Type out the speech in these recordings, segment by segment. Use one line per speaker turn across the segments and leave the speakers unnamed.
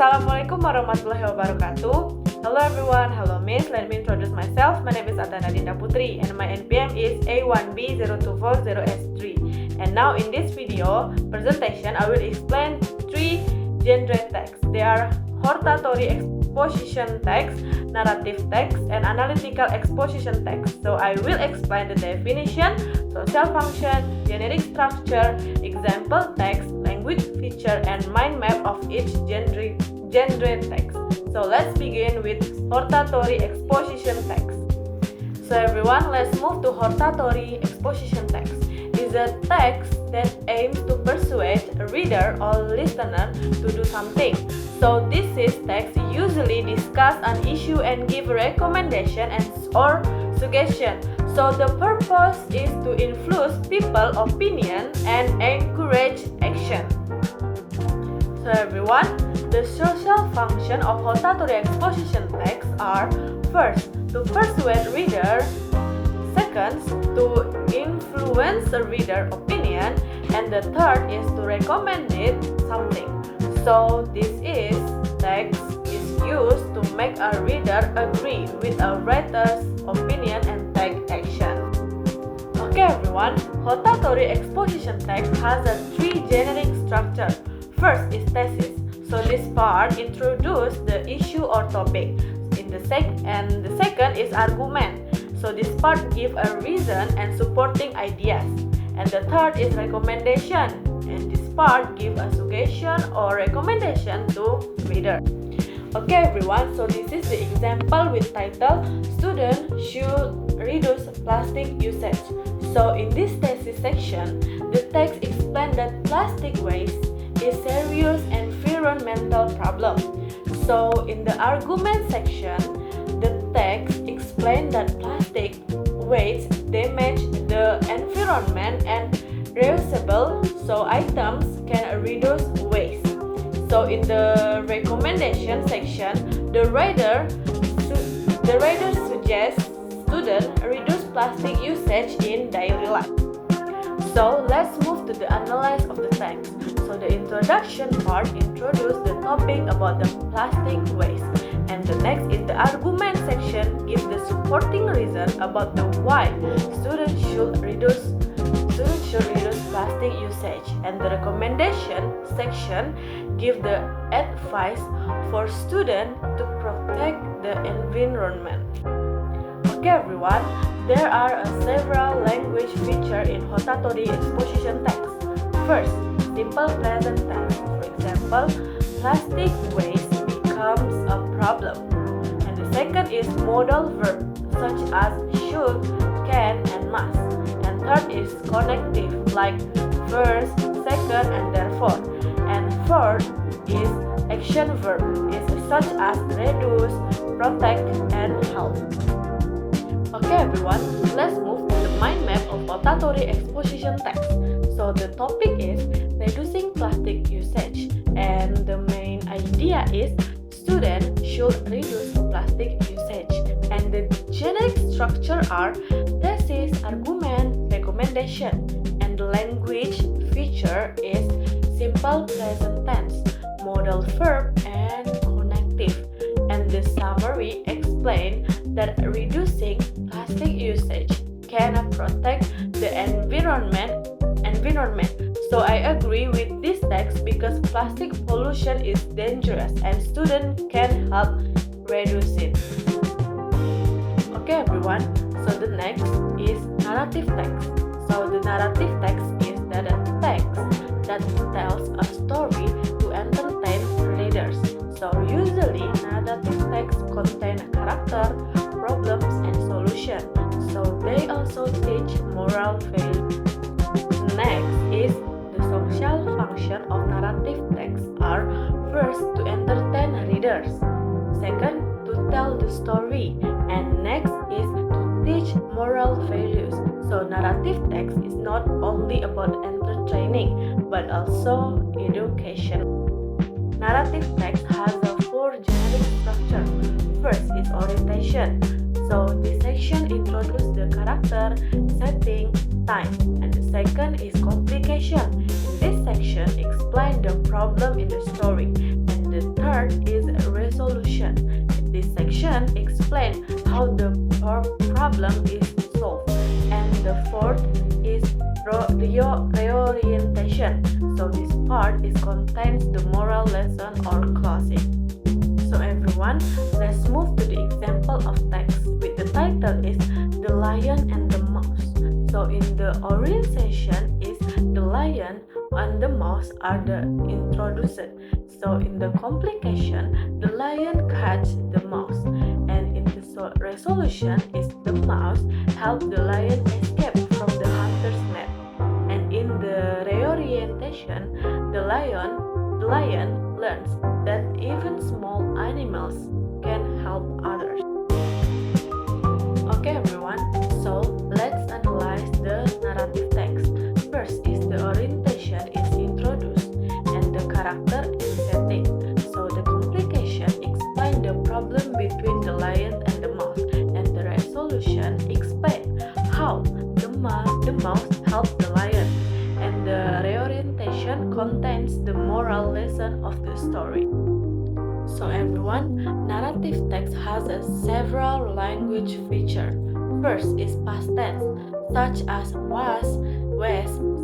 Assalamualaikum warahmatullahi wabarakatuh. Hello everyone, hello miss, let me introduce myself. My name is Attaya Nadinda Putri and my NPM is A1B0240S3. And now in this video presentation, I will explain three genre texts. They are hortatory exposition text, narrative text, and analytical exposition text. So I will explain the definition, social function, generic structure, example text, language feature, and mind map of each genre text. So let's begin with hortatory exposition text. So everyone, let's move to hortatory exposition text. It's a text that aims to persuade a reader or listener to do something. So this is text usually discuss an issue and give recommendation or suggestion. So the purpose is to influence people's opinion and encourage action. So everyone, the social function of hortatory exposition text are: first, to persuade reader; second, to influence the reader opinion; and the third is to recommend it something. So this is text is used to make a reader agree with a writer's opinion and take action. Okay everyone, hortatory exposition text has a three generic structure. First is thesis. So this part introduces the issue or topic. The second is argument. So this part gives a reason and supporting ideas. And the third is recommendation. And this part gives a suggestion or recommendation to reader. Okay everyone, so this is the example with title Students Should Reduce Plastic Usage. So in this thesis section, the text explains that plastic waste is serious environmental problem. So in the argument section, the text explains that plastic waste damage the environment and reusable items can reduce waste. So in the recommendation section, the writer suggests students reduce plastic usage in daily life. So let's move to the analysis of the text. So the introduction part introduces the topic about the plastic waste, and the next is the argument section gives the supporting reason about the why students should reduce plastic usage, and the recommendation section gives the advice for students to protect the environment. Okay everyone, there are several language features in hortatory exposition text. First, simple present tense. For example, plastic waste becomes a problem. And the second is modal verb such as should, can, and must. And third is connective like first, second, and therefore. And fourth is action verb is such as reduce, protect, and help. Okay everyone, let's move to the mind map of hortatory exposition text. So the topic is reducing plastic usage, and the main idea is students should reduce plastic usage. And the generic structure are thesis, argument, recommendation. And the language feature is simple present tense, modal verb, and connective. And the summary explains that reducing plastic usage can protect the environment. So I agree with this text because plastic pollution is dangerous and students can help reduce it. Okay everyone, so the next is narrative text. So the narrative text is that a text that tells a story to entertain readers. So usually narrative text contain a character, problems, and solution. So they also teach moral values. Next is the social function of narrative text are: first, to entertain readers; second, to tell the story; and next is to teach moral values. So narrative text is not only about entertaining but also education. Narrative text has a four generic structure. First is orientation. So this section introduces the character, setting, time. And the second is complication. In this section, explain the problem in the story. And the third is resolution. In this section, explain how the problem is solved. And the fourth is reorientation. So this part contains the moral lesson or closing. So everyone, let's move to the example of text with the title is The Lion and the Mouse. So in the orientation is the lion and the mouse are the introduced. So in the complication, the lion catch the mouse, and in the resolution is the mouse help the lion escape from the hunter's net. And in the reorientation, the lion learns that even small animals can help others. Okay everyone, so let's analyze the narrative text. First is the orientation is introduced and the character is setting. So the complication explain the problem between the lion and the mouse, and the resolution explain how the mouse helped the lion, and the reorientation contains the moral lesson of the story. So everyone, narrative text has several language features. First is past tense, such as was,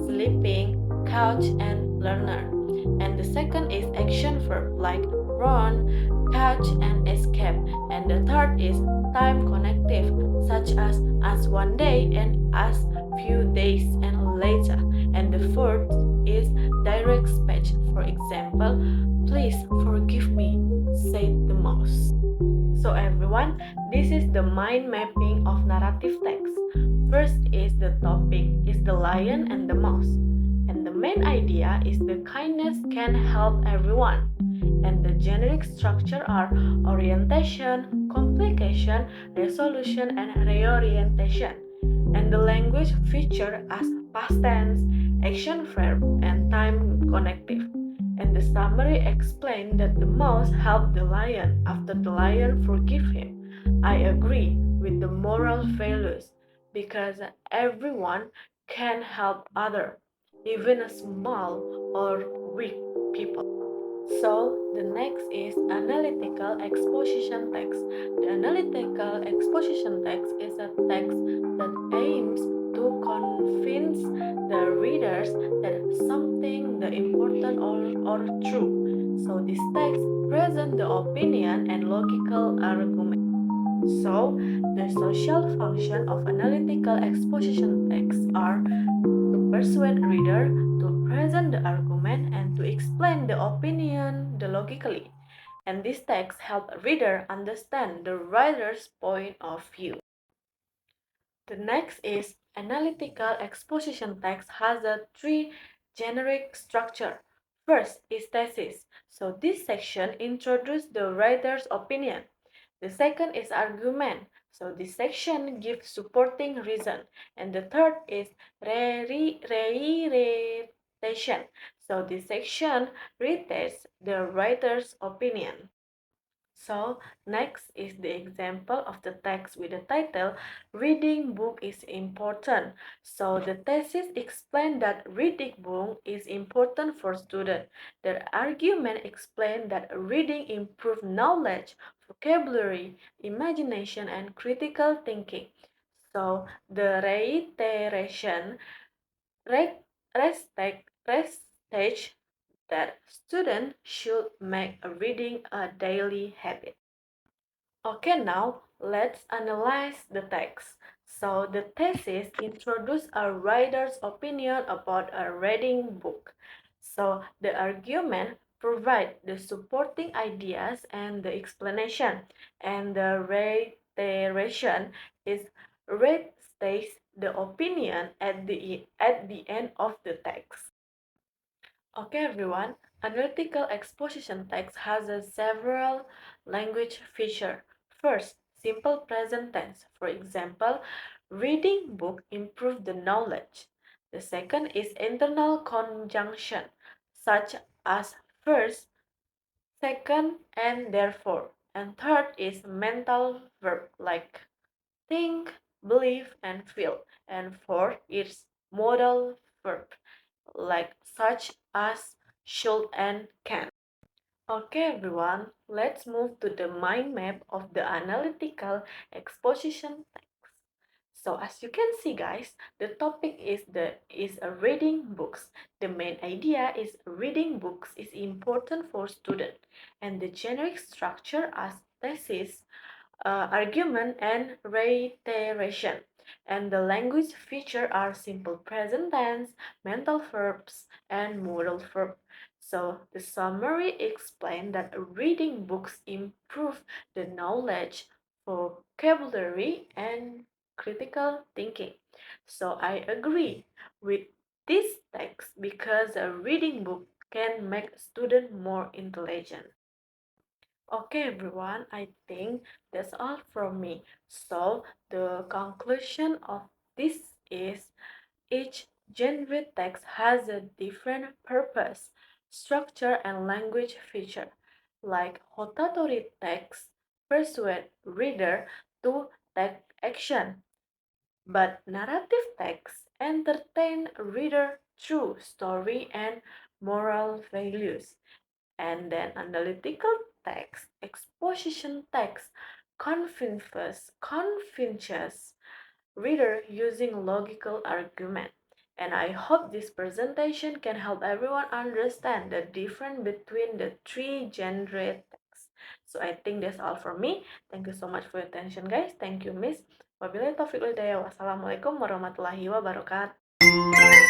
sleeping, couch, and learner. And the second is action verb like run, catch, and escape. And the third is time connective, such as one day and as few days and later. And the fourth is direct speech. For example, please forgive me, said the mouse. So everyone, this is the mind mapping of narrative text. First is the topic is the lion and the mouse. And the main idea is the kindness can help everyone. And the generic structure are orientation, complication, resolution, and reorientation. And the language feature as past tense, action verb, and time connective. And the summary explained that the mouse helped the lion after the lion forgave him. I agree with the moral values because everyone can help other, even a small or weak people. So the next is analytical exposition text. The analytical exposition text is a text that aims to convince the readers that something the important or true. So this text presents the opinion and logical argument. So the social function of analytical exposition texts are to persuade reader, to present the argument, and to explain the opinion the logically. And this text help reader understand the writer's point of view. The next is analytical exposition text has a three generic structure. First is thesis. So this section introduces the writer's opinion. The second is argument. So this section gives supporting reason. And the third is reiteration. So this section restates the writer's opinion. So next is the example of the text with the title Reading Book is Important. So the thesis explains that reading book is important for students. The argument explains that reading improves knowledge, vocabulary, imagination, and critical thinking. So the reiteration restates that students should make reading a daily habit. Okay, now let's analyze the text. So the thesis introduces a writer's opinion about a reading book. So the argument provides the supporting ideas and the explanation, and the reiteration is restates the opinion at the end of the text. Okay everyone, analytical exposition text has several language features. First, simple present tense. For example, reading book improve the knowledge. The second is internal conjunction, such as first, second, and therefore. And third is mental verb like think, believe, and feel. And fourth is modal verb like such as should and can. Okay, everyone, let's move to the mind map of the analytical exposition text. So as you can see, guys, the topic is a reading books. The main idea is reading books is important for student, and the generic structure as thesis, argument, and reiteration. And the language feature are simple present tense, mental verbs, and modal verb. So the summary explained that reading books improve the knowledge, vocabulary, and critical thinking. So I agree with this text because a reading book can make student more intelligent. Okay, everyone, I think that's all from me. So, the conclusion of this is each genre text has a different purpose, structure, and language feature. Like hortatory text persuade reader to take action, but narrative text entertain reader through story and moral values. And then analytical text, exposition text, convinces reader using logical argument. And I hope this presentation can help everyone understand the difference between the three genre texts. So I think that's all from me. Thank you so much for your attention, guys. Thank you, Miss. Wabillahi taufiq wal hidayah. Wassalamualaikum warahmatullahi wabarakatuh.